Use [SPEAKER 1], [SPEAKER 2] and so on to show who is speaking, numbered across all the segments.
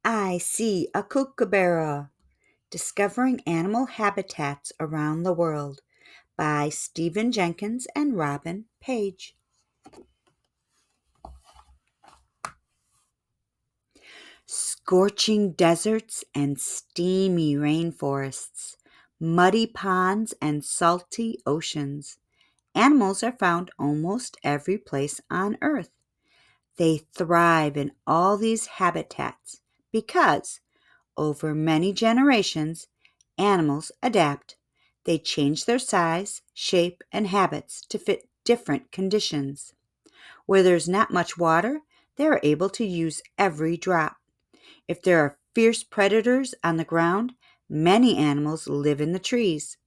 [SPEAKER 1] I See a Kookaburra, Discovering Animal Habitats Around the World by Stephen Jenkins and Robin Page. Scorching deserts and steamy rainforests, muddy ponds and salty oceans. Animals are found almost every place on Earth. They thrive in all these habitats because, over many generations, animals adapt. They change their size, shape, and habits to fit different conditions. Where there's not much water, they are able to use every drop. If there are fierce predators on the ground, many animals live in the trees.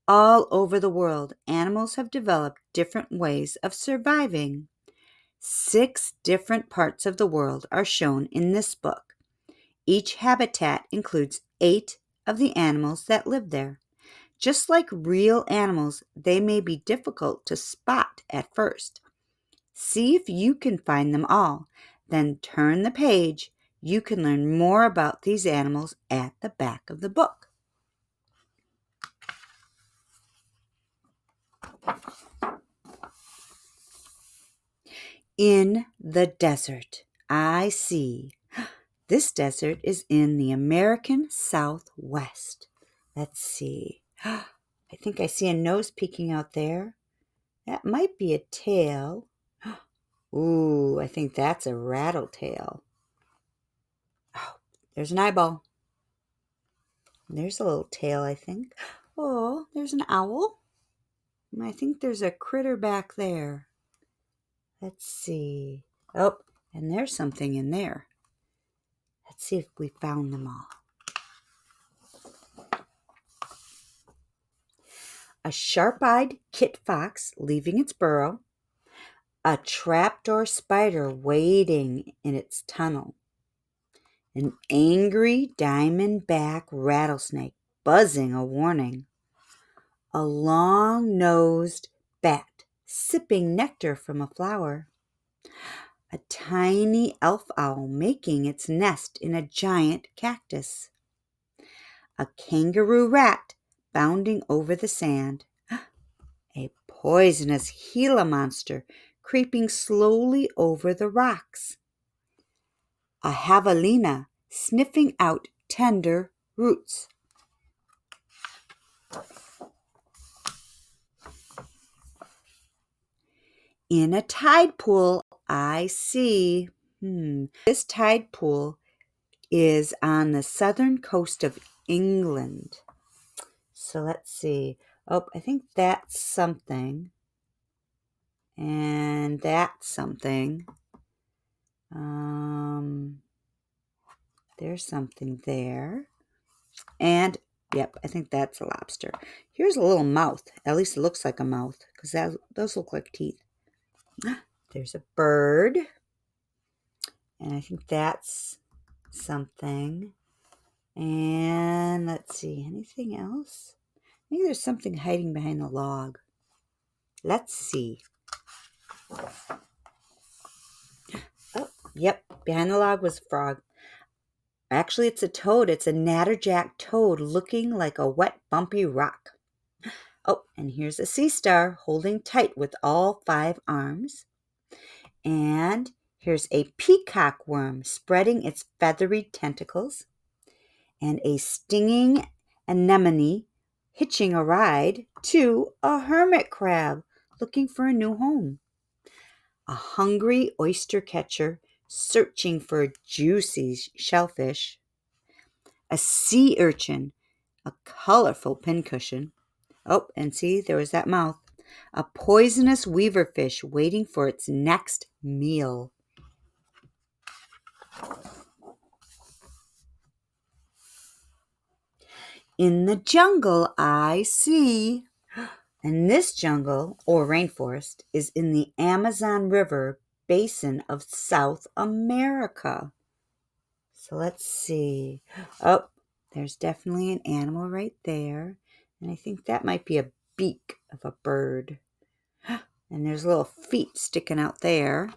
[SPEAKER 1] All over the world, animals have developed different ways of surviving. 6 different parts of the world are shown in this book. Each habitat includes 8 of the animals that live there. Just like real animals, they may be difficult to spot at first. See if you can find them all. Then turn the page. You can learn more about these animals at the back of the book. In the desert, I see. This desert is in the American Southwest. Let's see. I think I see a nose peeking out there. That might be a tail. Ooh, I think that's a rattletail. Oh, there's an eyeball. There's a little tail, I think. Oh, there's an owl. And I think there's a critter back there. Let's see. Oh, and there's something in there. Let's see if we found them all. A sharp-eyed kit fox leaving its burrow. A trapdoor spider waiting in its tunnel. An angry diamondback rattlesnake buzzing a warning. A long-nosed bat sipping nectar from a flower. A tiny elf owl making its nest in a giant cactus. A kangaroo rat bounding over the sand. A poisonous Gila monster creeping slowly over the rocks. A javelina sniffing out tender roots. In a tide pool, I see. This tide pool is on the southern coast of England. So let's see. Oh, I think that's something. And that's something. There's something there. And, yep, I think that's a lobster. Here's a little mouth. At least it looks like a mouth, because those look like teeth. There's a bird. And I think that's something. And let's see, anything else? Maybe there's something hiding behind the log. Let's see. Oh, yep, behind the log was a frog. Actually, it's a toad. It's a natterjack toad looking like a wet, bumpy rock. Oh, and here's a sea star holding tight with all 5 arms. And here's a peacock worm spreading its feathery tentacles. And a stinging anemone hitching a ride to a hermit crab looking for a new home. A hungry oyster catcher searching for a juicy shellfish. A sea urchin, a colorful pincushion. Oh, and see, there was that mouth. A poisonous weaverfish waiting for its next meal. In the jungle, I see. And this jungle, or rainforest, is in the Amazon River basin of South America. So let's see. Oh, there's definitely an animal right there. And I think that might be a beak of a bird. And there's little feet sticking out there.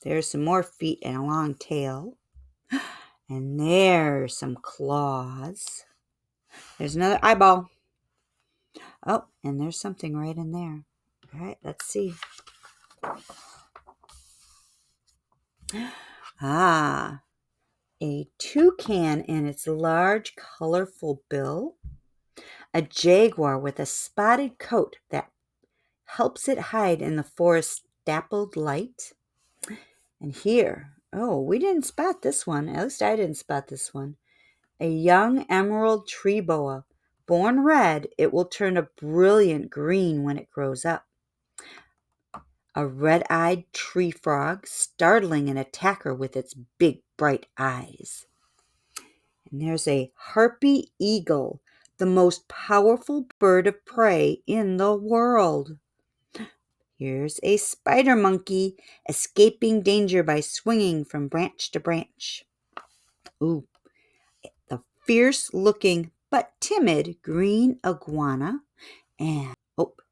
[SPEAKER 1] there's some more feet and a long tail. And there's some claws. There's another eyeball. Oh, and there's something right in there. All right, let's see. Ah, a toucan in its large, colorful bill. A jaguar with a spotted coat that helps it hide in the forest's dappled light. And here, oh, we didn't spot this one. At least I didn't spot this one. A young emerald tree boa. Born red, it will turn a brilliant green when it grows up. A red-eyed tree frog, startling an attacker with its big, bright eyes. And there's a harpy eagle, the most powerful bird of prey in the world. Here's a spider monkey, escaping danger by swinging from branch to branch. Ooh, the fierce-looking but timid green iguana.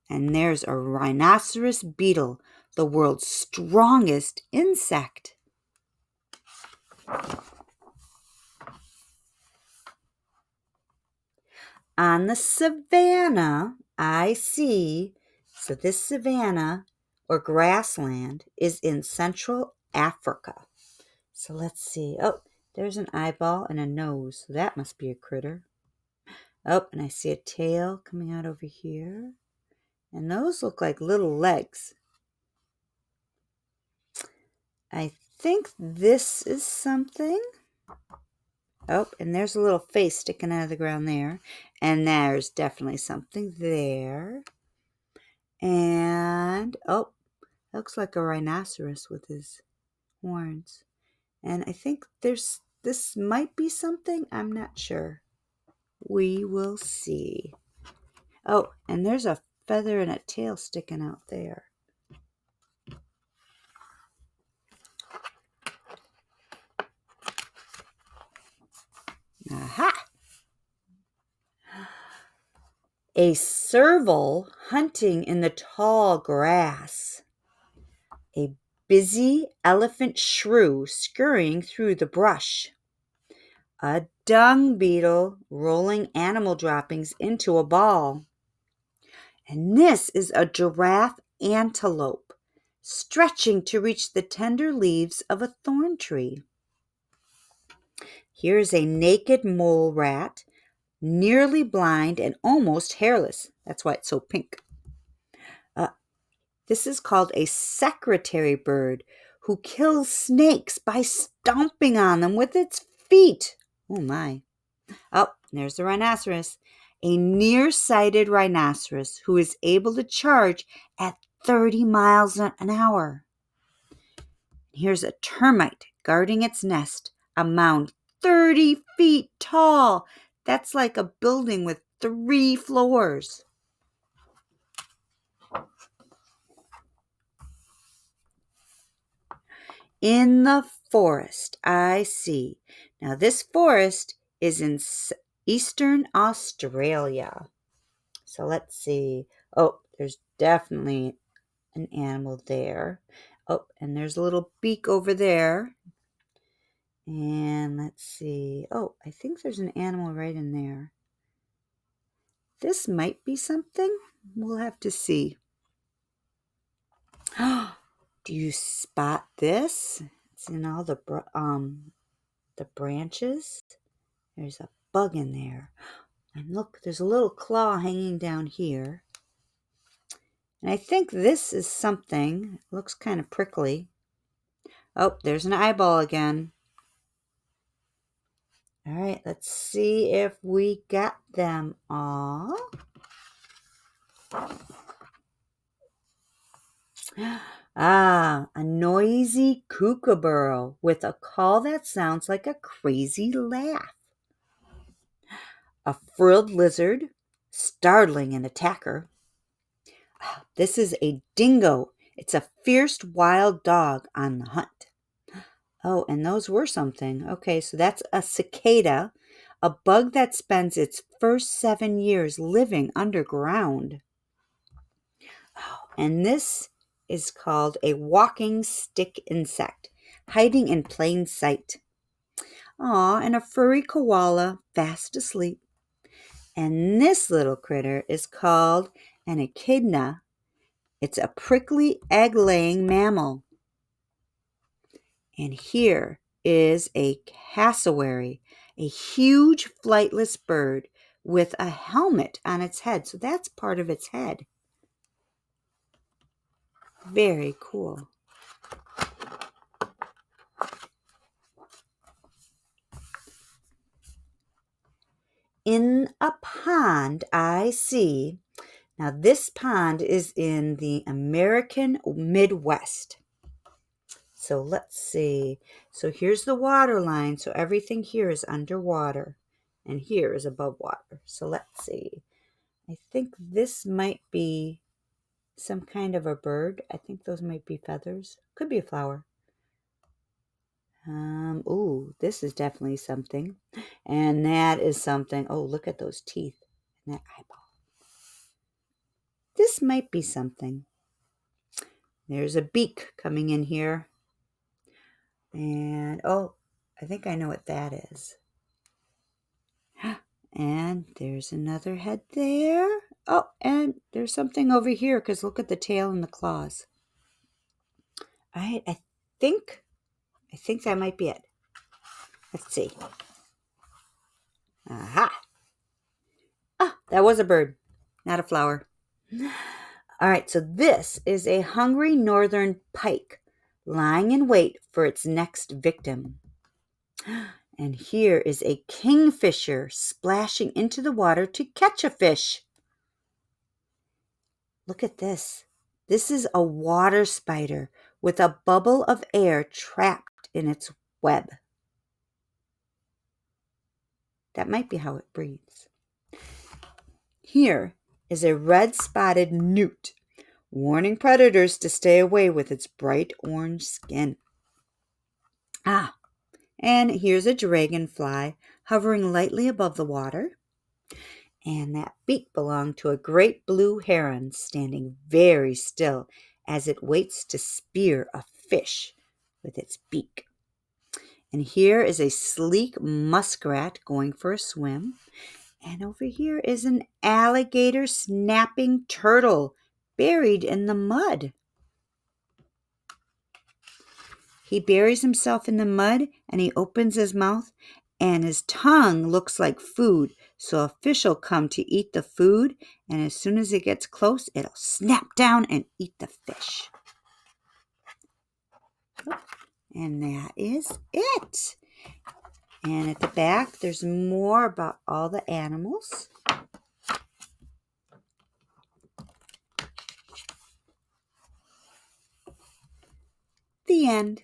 [SPEAKER 1] And there's a rhinoceros beetle, the world's strongest insect. On the savanna, I see, so this savanna or grassland is in Central Africa. So let's see. Oh, there's an eyeball and a nose. So that must be a critter. Oh, and I see a tail coming out over here. And those look like little legs. I think this is something. Oh, and there's a little face sticking out of the ground there. And there's definitely something there. And, oh, looks like a rhinoceros with his horns. And I think this might be something. I'm not sure. We will see. Oh, and there's a feather and a tail sticking out there. Aha! A serval hunting in the tall grass. A busy elephant shrew scurrying through the brush. A dung beetle rolling animal droppings into a ball. And this is a giraffe antelope stretching to reach the tender leaves of a thorn tree. Here's a naked mole rat, nearly blind and almost hairless. That's why it's so pink. This is called a secretary bird who kills snakes by stomping on them with its feet. Oh my. Oh, there's the rhinoceros. A nearsighted rhinoceros who is able to charge at 30 miles an hour. Here's a termite guarding its nest, a mound 30 feet tall. That's like a building with 3 floors. In the forest, I see. Now, this forest is in eastern Australia. So let's see. Oh, there's definitely an animal there. Oh, and there's a little beak over there. And let's see. Oh, I think there's an animal right in there. This might be something. We'll have to see. Do you spot this? It's in all the branches. There's a bug in there. And look, there's a little claw hanging down here. And I think this is something. It looks kind of prickly. Oh, there's an eyeball again. All right, let's see if we got them all. Ah, a noisy kookaburra with a call that sounds like a crazy laugh. A frilled lizard, startling an attacker. This is a dingo. It's a fierce wild dog on the hunt. Oh, and those were something. Okay, so that's a cicada, a bug that spends its first 7 years living underground. Oh, and this is called a walking stick insect, hiding in plain sight. Aw, and a furry koala fast asleep. And this little critter is called an echidna. It's a prickly egg-laying mammal. And here is a cassowary, a huge flightless bird with a helmet on its head. So that's part of its head. Very cool. In a pond, I see. Now, this pond is in the American Midwest. So let's see. So here's the water line. So everything here is underwater, and here is above water. So let's see. I think this might be some kind of a bird. I think those might be feathers. Could be a flower. Ooh, this is definitely something. And that is something. Oh, look at those teeth and that eyeball. This might be something. There's a beak coming in here. And, oh, I think I know what that is. And there's another head there. Oh, and there's something over here because look at the tail and the claws. I think that might be it. Let's see. Aha. Ah, that was a bird, not a flower. All right, so this is a hungry northern pike lying in wait for its next victim. And here is a kingfisher splashing into the water to catch a fish. Look at this. This is a water spider with a bubble of air trapped in its web. That might be how it breathes. Here is a red-spotted newt, warning predators to stay away with its bright orange skin. Ah, and here's a dragonfly hovering lightly above the water. And that beak belonged to a great blue heron standing very still as it waits to spear a fish with its beak. And here is a sleek muskrat going for a swim. And over here is an alligator snapping turtle buried in the mud. He buries himself in the mud and he opens his mouth and his tongue looks like food. So a fish will come to eat the food, and as soon as it gets close, it'll snap down and eat the fish. And that is it. And at the back, there's more about all the animals. The end.